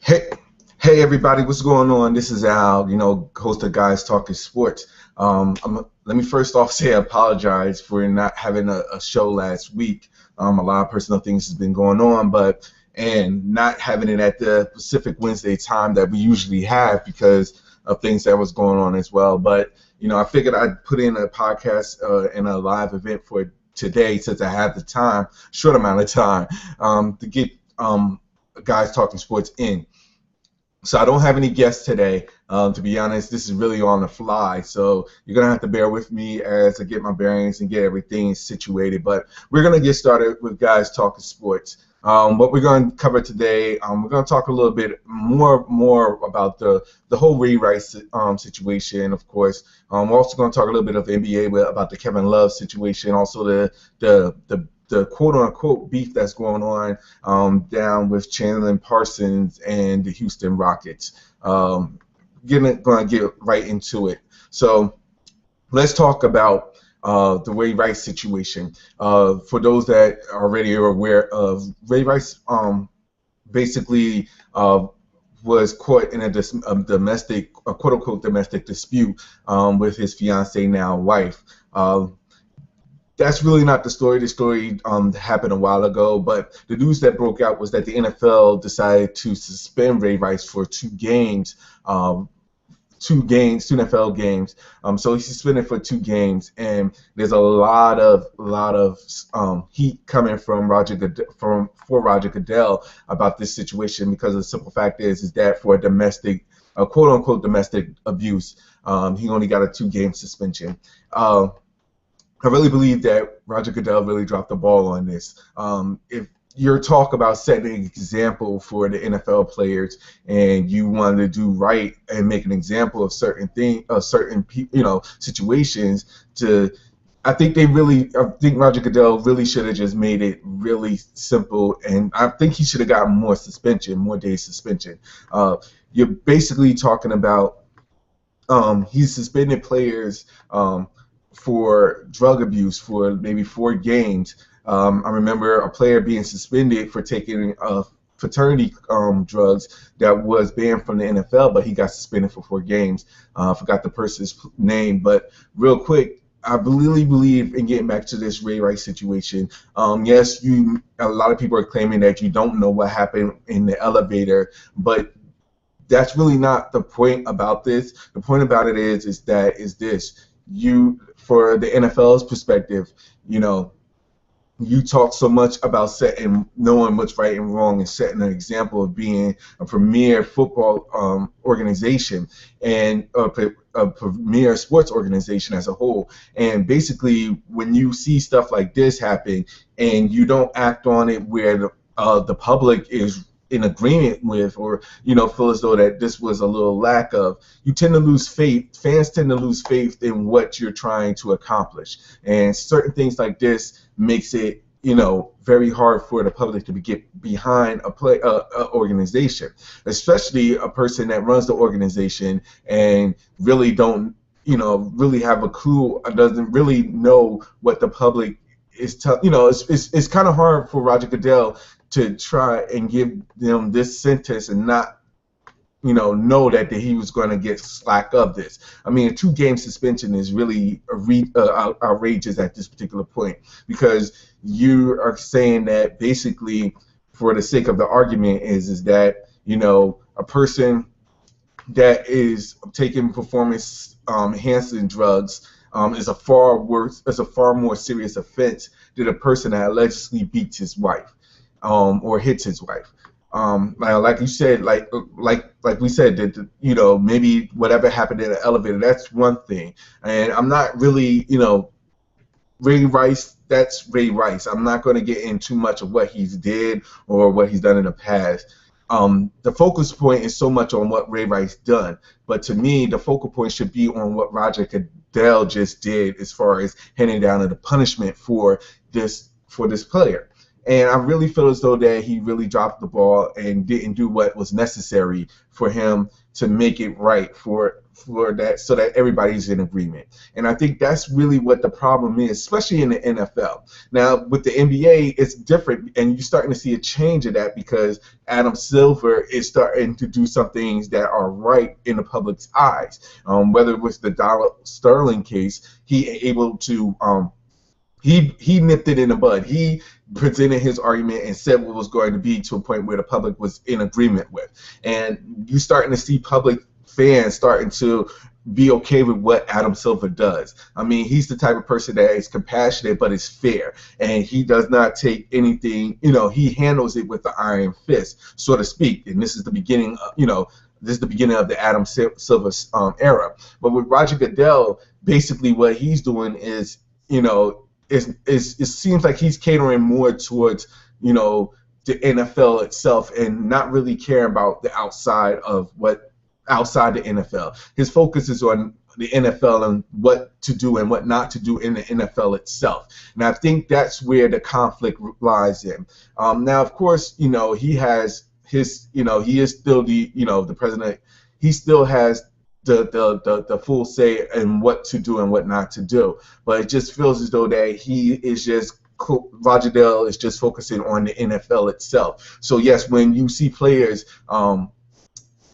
Hey, hey everybody, what's going on? This is Al, host of Guys Talking Sports. Let me first off say I apologize for not having a show last week. A lot of personal things has been going on, and not having it at the Pacific Wednesday time that we usually have because of things that was going on as well. But I figured I'd put in a podcast and a live event for today since I have the time, short amount of time, to get Guys Talking Sports in. So I don't have any guests today. To be honest, this is really on the fly. So you're gonna have to bear with me as I get my bearings and get everything situated. But we're gonna get started with Guys Talking Sports. What we're going to cover today, we're going to talk a little bit more about the whole Ray Rice situation, of course. We're also going to talk a little bit of the NBA about the Kevin Love situation, also the quote-unquote beef that's going on down with Chandler Parsons and the Houston Rockets. Going to get right into it. So let's talk about the Ray Rice situation. For those that already are aware of, Ray Rice basically was caught in a domestic, quote-unquote domestic dispute with his fiancee, now wife. That's really not the story. The story happened a while ago, but the news that broke out was that the NFL decided to suspend Ray Rice for two NFL games. So he's suspended for 2 games, and there's a lot of heat coming from Roger Goodell about this situation because the simple fact is that for a quote unquote domestic abuse, he only got a 2-game suspension. I really believe that Roger Goodell really dropped the ball on this. If your talk about setting an example for the NFL players, and you want to do right and make an example of certain situations. I think Roger Goodell really should have just made it really simple, and I think he should have gotten more days suspension. You're basically talking about he's suspended players for drug abuse for maybe 4 games. I remember a player being suspended for taking fraternity drugs that was banned from the NFL, but he got suspended for 4 games. I forgot the person's name, but real quick, I really believe in getting back to this Ray Rice situation. Yes, a lot of people are claiming that you don't know what happened in the elevator, but that's really not the point about this. The point about it is this. For the NFL's perspective, you talk so much about knowing what's right and wrong and setting an example of being a premier football organization and a premier sports organization as a whole. And basically, when you see stuff like this happen and you don't act on it where the public is in agreement with, or feel as though that this was a little lack of, you tend to lose faith. Fans tend to lose faith in what you're trying to accomplish, and certain things like this makes it very hard for the public to get behind a organization, especially a person that runs the organization and really don't really have a clue, doesn't really know what the public is it's kind of hard for Roger Goodell to try and give them this sentence and not, know that he was going to get slack of this. I mean, a 2-game suspension is really outrageous at this particular point, because you are saying that basically, for the sake of the argument, is that a person that is taking performance enhancing drugs is a far more serious offense than a person that allegedly beats his wife. Or hits his wife. Like you said, like we said, that maybe whatever happened in the elevator, that's one thing. And I'm not really, Ray Rice. That's Ray Rice. I'm not going to get into much of what he's did or what he's done in the past. The focus point is so much on what Ray Rice done, but to me, the focal point should be on what Roger Goodell just did, as far as handing down the punishment for this player. And I really feel as though that he really dropped the ball and didn't do what was necessary for him to make it right for that, so that everybody's in agreement. And I think that's really what the problem is, especially in the NFL. Now with the NBA, it's different, and you're starting to see a change of that because Adam Silver is starting to do some things that are right in the public's eyes. Whether it was the Dollar Sterling case, he able to he nipped it in the bud. He presented his argument and said what was going to be to a point where the public was in agreement with. And you're starting to see public fans starting to be okay with what Adam Silver does. I mean, he's the type of person that is compassionate but is fair, and he does not take anything, he handles it with the iron fist, so to speak. And this is the beginning of, this is the beginning of the Adam Silver era. But with Roger Goodell, basically what he's doing is, it seems like he's catering more towards, the NFL itself and not really caring about the outside the NFL. His focus is on the NFL and what to do and what not to do in the NFL itself. And I think that's where the conflict lies in. Now, of course, he has his, he is still the president. He still has the full say in what to do and what not to do. But it just feels as though that he is just Roger Goodell is just focusing on the NFL itself. So yes, when you see players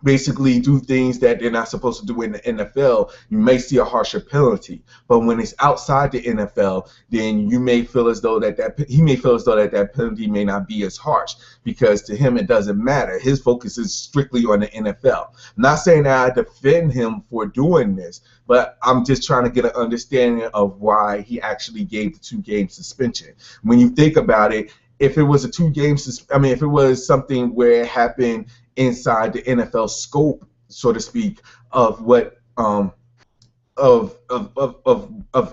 basically do things that they're not supposed to do in the NFL, you may see a harsher penalty. But when it's outside the NFL, then you may feel as though he may feel as though that penalty may not be as harsh, because to him it doesn't matter. His focus is strictly on the NFL. I'm not saying that I defend him for doing this, but I'm just trying to get an understanding of why he actually gave the 2-game suspension. When you think about it, if it was a 2-game if it was something where it happened inside the NFL scope, so to speak, of what of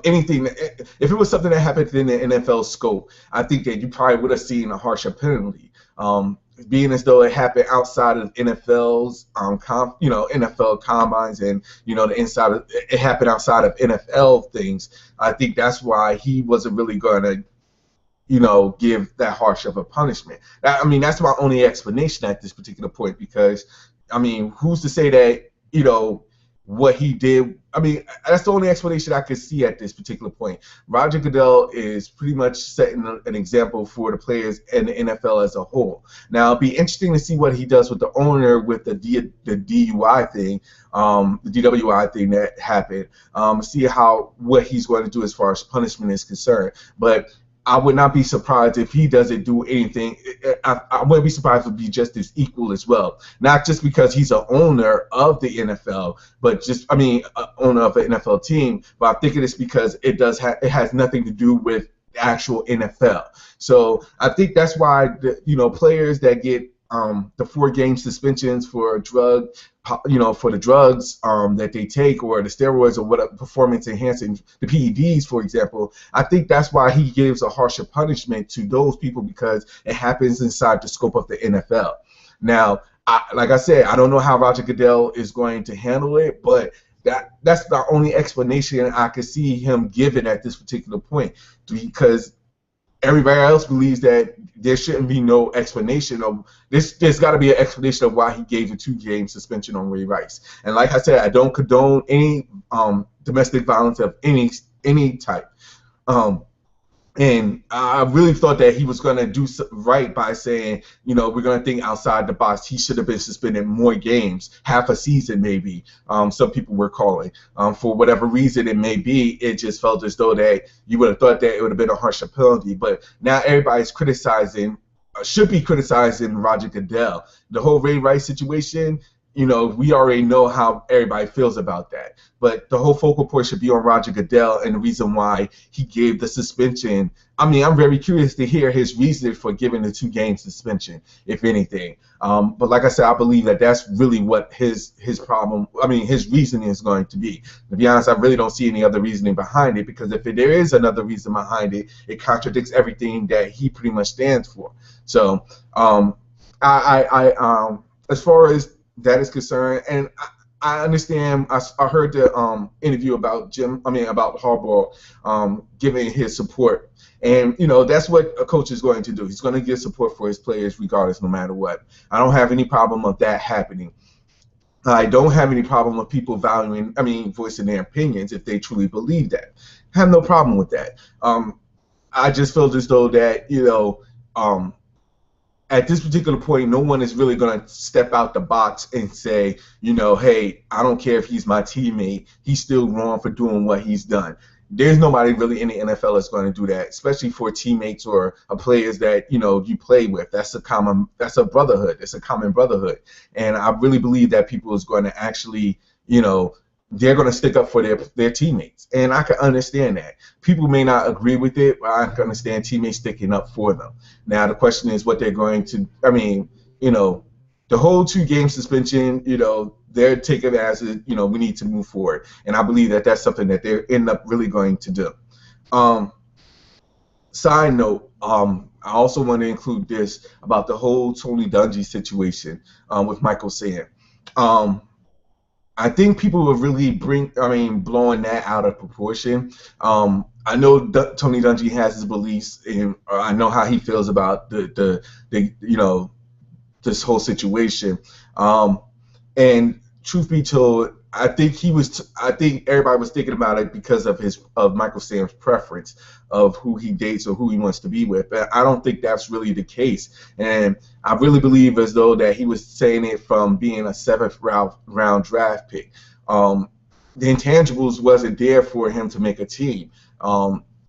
anything, if it was something that happened in the NFL scope, I think that you probably would have seen a harsher penalty. Being as though it happened outside of NFL's NFL combines, and it happened outside of NFL things, I think that's why he wasn't really going to give that harsh of a punishment. I mean, that's my only explanation at this particular point, because, I mean, who's to say that, what he did, I mean, that's the only explanation I could see at this particular point. Roger Goodell is pretty much setting an example for the players and the NFL as a whole. Now, it'll be interesting to see what he does with the owner with the DUI thing, the DWI thing that happened, see what he's going to do as far as punishment is concerned. But I would not be surprised if he doesn't do anything. I wouldn't be surprised if it would be just as equal as well. Not just because he's an owner of the NFL, but owner of an NFL team. But I think it is because it has nothing to do with the actual NFL. So I think that's why players that get the 4-game suspensions for for the drugs that they take, or the steroids, or what performance enhancing, the PEDs, for example. I think that's why he gives a harsher punishment to those people, because it happens inside the scope of the NFL. Now, like I said, I don't know how Roger Goodell is going to handle it, but that's the only explanation I could see him giving at this particular point, because everybody else believes that there shouldn't be no explanation of this. There's got to be an explanation of why he gave a 2-game suspension on Ray Rice. And like I said, I don't condone any domestic violence of any type. And I really thought that he was going to do right by saying, we're going to think outside the box. He should have been suspended more games, half a season maybe. Some people were calling. For whatever reason it may be, it just felt as though that you would have thought that it would have been a harsher penalty. But now everybody's should be criticizing Roger Goodell. The whole Ray Rice situation, we already know how everybody feels about that. But the whole focal point should be on Roger Goodell and the reason why he gave the suspension. I mean, I'm very curious to hear his reason for giving the 2-game suspension, if anything. But like I said, I believe that that's really what his reasoning is going to be. To be honest, I really don't see any other reasoning behind it, because if there is another reason behind it, it contradicts everything that he pretty much stands for. So, as far as that is concerned, and I understand. I heard the interview about about Harbaugh giving his support, and that's what a coach is going to do. He's going to give support for his players regardless, no matter what. I don't have any problem of that happening. I don't have any problem with people voicing their opinions if they truly believe that. I have no problem with that. I just feel as though that at this particular point, no one is really going to step out the box and say, hey, I don't care if he's my teammate, he's still wrong for doing what he's done. There's nobody really in the NFL that's going to do that, especially for teammates or players that you play with. That's a brotherhood. It's a common brotherhood, and I really believe that people is going to actually, they're going to stick up for their teammates, and I can understand that. People may not agree with it, but I can understand teammates sticking up for them. Now the question is what they're going to. The whole 2-game suspension, they're taking it as we need to move forward, and I believe that that's something that they end up really going to do. Side note, I also want to include this about the whole Tony Dungy situation with Michael Sam. I think people will really blowing that out of proportion. I know Tony Dungy has his beliefs, and I know how he feels about the this whole situation. And truth be told, I think everybody was thinking about it because of Michael Sam's preference of who he dates or who he wants to be with. But I don't think that's really the case. And I really believe as though that he was saying it from being a 7th round draft pick. The intangibles wasn't there for him to make a team.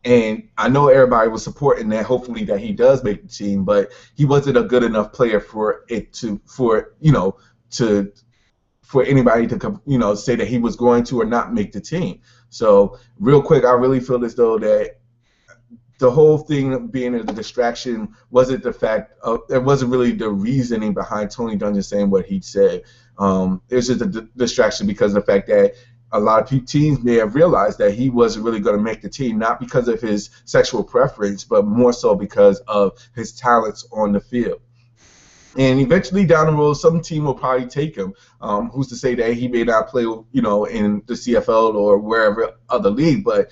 And I know everybody was supporting that, hopefully that he does make the team, but he wasn't a good enough player for anybody to say that he was going to or not make the team. So real quick, I really feel as though that the whole thing being a distraction wasn't the fact of, it wasn't really the reasoning behind Tony Dungy saying what he said. It was just a distraction because of the fact that a lot of teams may have realized that he wasn't really going to make the team, not because of his sexual preference, but more so because of his talents on the field. And eventually down the road, some team will probably take him. Who's to say that he may not play, in the CFL or wherever other league, but,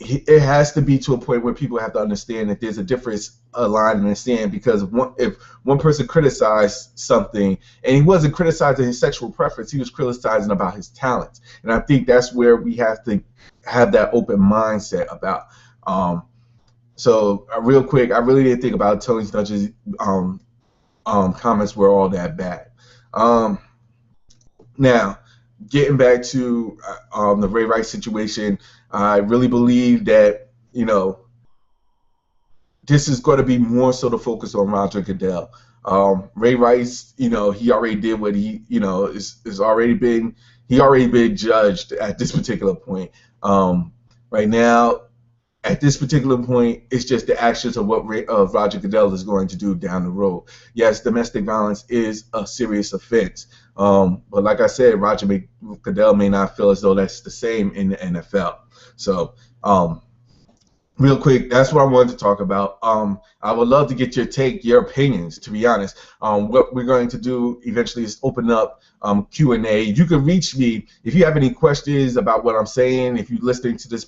it has to be to a point where people have to understand that there's a difference, a line in the sand, because if one person criticized something, and he wasn't criticizing his sexual preference, he was criticizing about his talents. And I think that's where we have to have that open mindset about. So real quick, I really didn't think about Tony Dungy's comments were all that bad. Now, getting back to the Ray Rice situation, I really believe that this is going to be more so the focus on Roger Goodell. Ray Rice, he already did what he already been judged at this particular point. Right now, at this particular point, it's just the actions of what Roger Goodell is going to do down the road. Yes, domestic violence is a serious offense, but like I said, Roger Goodell may not feel as though that's the same in the NFL. So, real quick, that's what I wanted to talk about. I would love to get your opinions, to be honest. What we're going to do eventually is open up Q&A. You can reach me if you have any questions about what I'm saying, if you're listening to this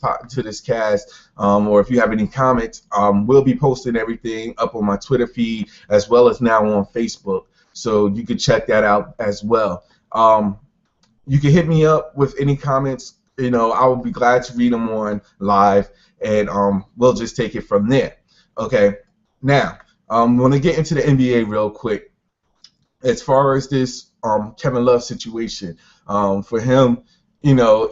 cast, or if you have any comments. We'll be posting everything up on my Twitter feed as well as now on Facebook, so you can check that out as well. You can hit me up with any comments. I will be glad to read them on live, and we'll just take it from there. Okay. Now, I'm going to get into the NBA real quick. As far as this Kevin Love situation, for him, at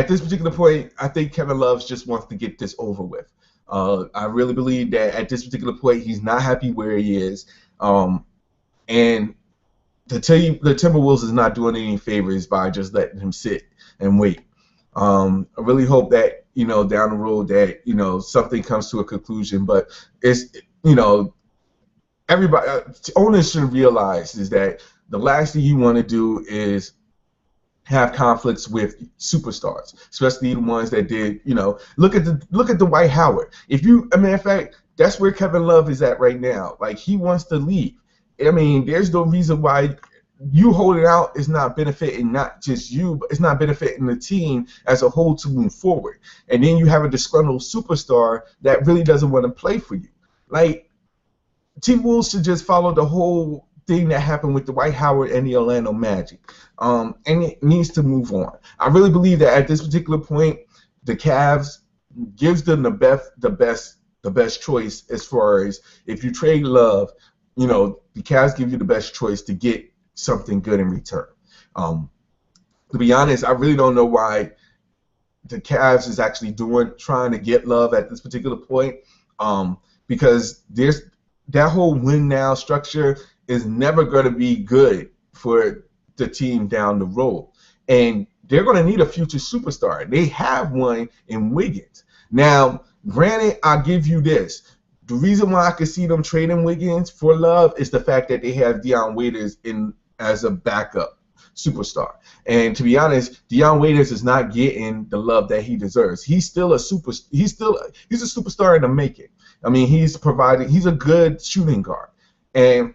this particular point, I think Kevin Love just wants to get this over with. I really believe that at this particular point, he's not happy where he is, and to tell you, the Timberwolves is not doing any favors by just letting him sit and wait. I really hope that down the road that something comes to a conclusion. But it's everybody, owners should realize is that the last thing you want to do is have conflicts with superstars, especially the ones that did. Look at the Dwight Howard. In fact, that's where Kevin Love is at right now. Like, he wants to leave. There's no reason why you holding out is not benefiting not just you, but it's not benefiting the team as a whole to move forward. And then you have a disgruntled superstar that really doesn't want to play for you. Like, T-Wolves should just follow the whole thing that happened with Dwight Howard and the Orlando Magic. And it needs to move on. I really believe that at this particular point, the Cavs gives them the best choice as far as if you trade Love, the Cavs give you the best choice to get something good in return. To be honest, I really don't know why the Cavs is actually trying to get Love at this particular point, because there's that whole win now structure is never going to be good for the team down the road, and they're going to need a future superstar. They have one in Wiggins. Now, granted, I'll give you this. The reason why I could see them trading Wiggins for Love is the fact that they have Dion Waiters in as a backup superstar. And to be honest, Dion Waiters is not getting the love that he deserves. He's still a superstar in the making. I mean, he's a good shooting guard. And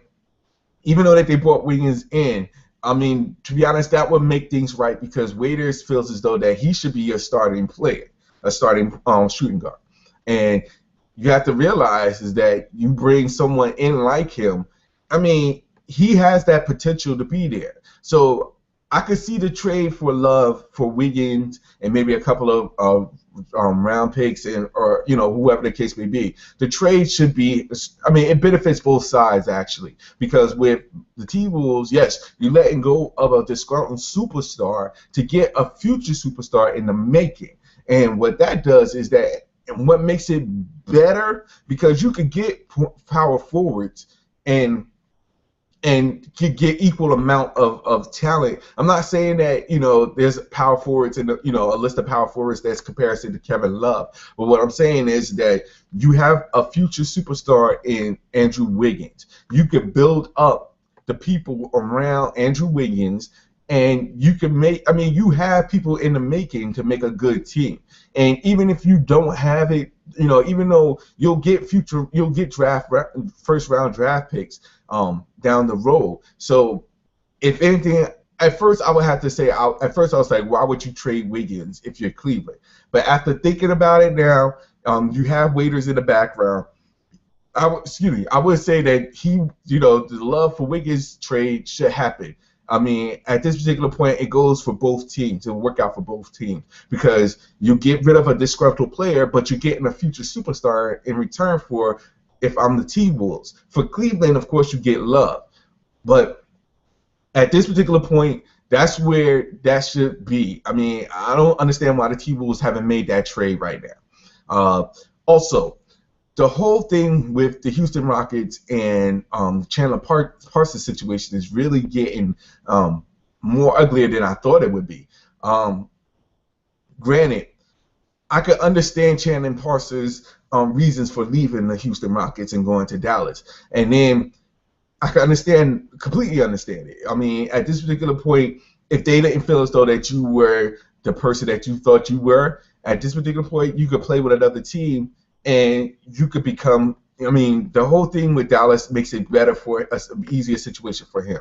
even though that they brought Wiggins in, I mean, to be honest, that would make things right because Waiters feels as though that he should be a starting player, a starting shooting guard. And you have to realize is that you bring someone in like him, I mean, he has that potential to be there. So I could see the trade for Love for Wiggins and maybe a couple of round picks or whoever the case may be. The trade should be, I mean, it benefits both sides actually, because with the T-Wolves, yes, you're letting go of a disgruntled superstar to get a future superstar in the making. And what that does is that, and what makes it better, because you could get power forwards and could get equal amount of talent. I'm not saying that there's power forwards and a list of power forwards that's comparison to Kevin Love, but what I'm saying is that you have a future superstar in Andrew Wiggins. You could build up the people around Andrew Wiggins, and you can you have people in the making to make a good team. And even if you don't have it, even though you'll get first round draft picks down the road. So if anything, at first I would have to say, I was like, why would you trade Wiggins if you're Cleveland? But after thinking about it now, you have Waiters in the background. I would say that the Love for Wiggins trade should happen. I mean, at this particular point, it goes for both teams. It will work out for both teams because you get rid of a disgruntled player, but you're getting a future superstar in return for, if I'm the T-Wolves. For Cleveland, of course, you get Love. But at this particular point, that's where that should be. I mean, I don't understand why the T-Wolves haven't made that trade right now. Also, the whole thing with the Houston Rockets and Chandler Parsons situation is really getting more uglier than I thought it would be. Granted, I could understand Chandler Parsons' reasons for leaving the Houston Rockets and going to Dallas, and then I can completely understand it. I mean, at this particular point, if they didn't feel as though that you were the person that you thought you were, at this particular point, you could play with another team. And you could become, the whole thing with Dallas makes it better for us, an easier situation for him.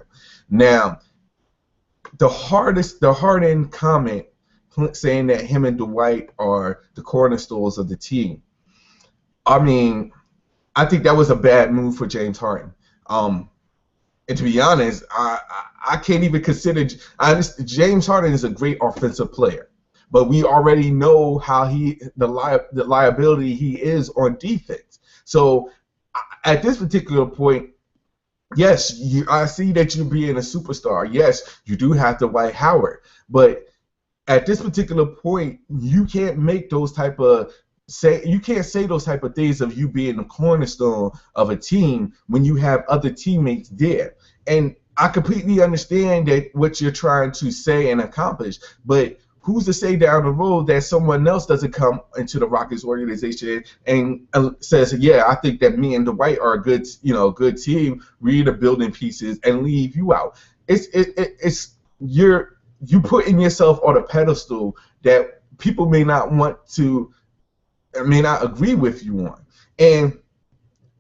Now, the hard-end comment saying that him and Dwight are the cornerstones of the team. I mean, I think that was a bad move for James Harden. And to be honest, I can't even consider. James Harden is a great offensive player. But we already know how the liability he is on defense. So at this particular point, yes, I see that you're being a superstar. Yes, you do have Dwight Howard. But at this particular point, you can't make those type of you can't say those type of things of you being the cornerstone of a team when you have other teammates there. And I completely understand that what you're trying to say and accomplish, but who's to say down the road that someone else doesn't come into the Rockets organization and says, yeah, I think that me and Dwight are a good team. We're the building pieces and leave you out. You putting yourself on a pedestal that people may not agree with you on. And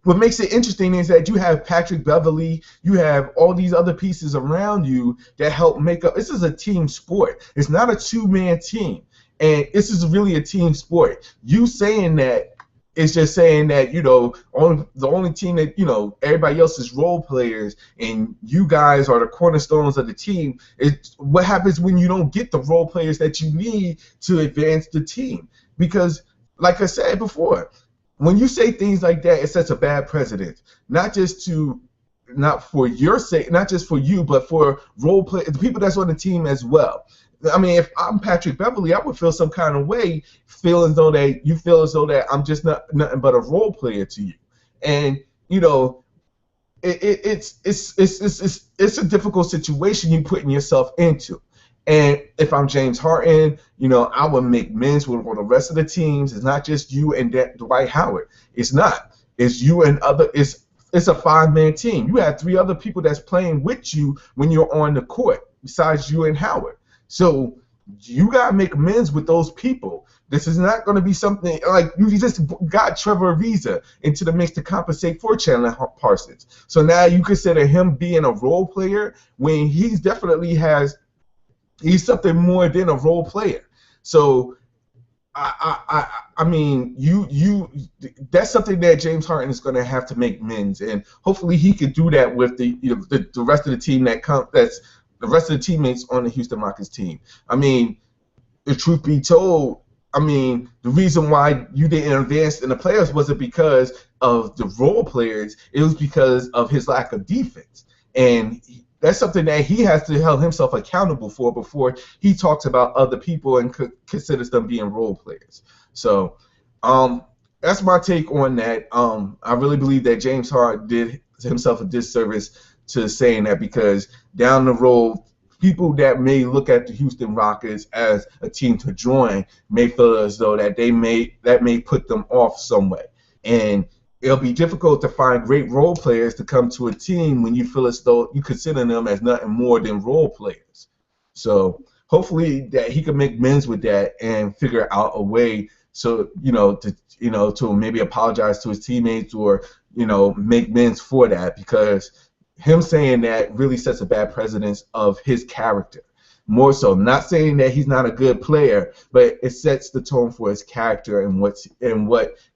what makes it interesting is that you have Patrick Beverly, you have all these other pieces around you that help make up. This is a team sport. It's not a two-man team. And this is really a team sport. You saying that it's just saying that, the only team that, everybody else is role players and you guys are the cornerstones of the team. It's what happens when you don't get the role players that you need to advance the team. Because, like I said before, when you say things like that, it sets a bad precedent. Not for your sake, not just for you, but for role play, the people that's on the team as well. I mean, if I'm Patrick Beverly, I would feel some kind of way, feel as though that I'm just nothing but a role player to you, and it's a difficult situation you're putting yourself into. And if I'm James Harden, I would make amends with all the rest of the teams. It's not just you and Dwight Howard. It's not. It's you and other. It's a 5-man team. You have 3 other people that's playing with you when you're on the court, besides you and Howard. So you gotta make amends with those people. This is not going to be something like you just got Trevor Ariza into the mix to compensate for Chandler Parsons. So now you consider him being a role player when he's something more than a role player. So I mean, that's something that James Harden is going to have to make amends, and hopefully he could do that with the rest of the team that's the rest of the teammates on the Houston Rockets team. I mean, the truth be told, the reason why you didn't advance in the playoffs wasn't because of the role players. It was because of his lack of defense. And that's something that he has to hold himself accountable for before he talks about other people and considers them being role players. So that's my take on that. I really believe that James Harden did himself a disservice to saying that, because down the road, people that may look at the Houston Rockets as a team to join may feel as though that may put them off some way. And it'll be difficult to find great role players to come to a team when you feel as though you consider them as nothing more than role players. So hopefully that he can make amends with that and figure out a way to maybe apologize to his teammates or make amends for that, because him saying that really sets a bad precedence of his character. More so, not saying that he's not a good player, but it sets the tone for his character and what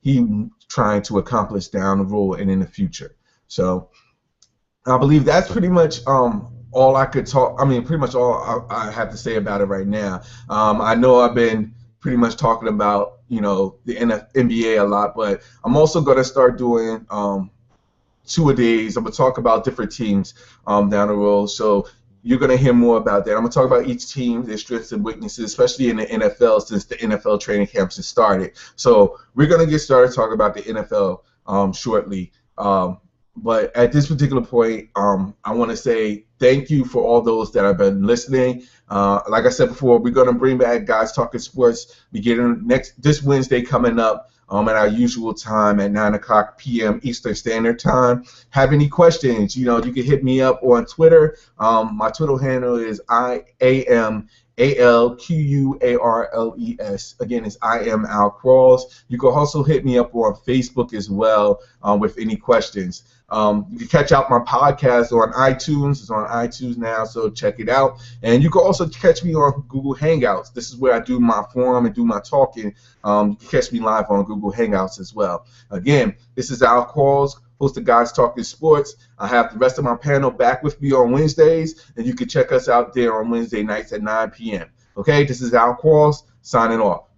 he's trying to accomplish down the road and in the future. So I believe that's pretty much all I could talk. Pretty much all I have to say about it right now. I know I've been pretty much talking about the NBA a lot, but I'm also going to start doing 2-a-days. I'm going to talk about different teams down the road. So you're going to hear more about that. I'm going to talk about each team, their strengths and weaknesses, especially in the NFL, since the NFL training camps have started. So we're going to get started talking about the NFL shortly. But at this particular point, I want to say thank you for all those that have been listening. Like I said before, we're going to bring back Guys Talking Sports beginning this Wednesday coming up. At our usual time at 9:00 p.m. Eastern Standard Time. Have any questions? You can hit me up on Twitter. My Twitter handle is IAMALQUARLES. Again, it's IamAlQuarls. You can also hit me up on Facebook as well with any questions. You can catch out my podcast on iTunes. It's on iTunes now, so check it out. And you can also catch me on Google Hangouts. This is where I do my forum and do my talking. You can catch me live on Google Hangouts as well. Again, this is Al Qualls, host of Guys Talking Sports. I have the rest of my panel back with me on Wednesdays, and you can check us out there on Wednesday nights at 9 p.m. Okay, this is Al Qualls signing off.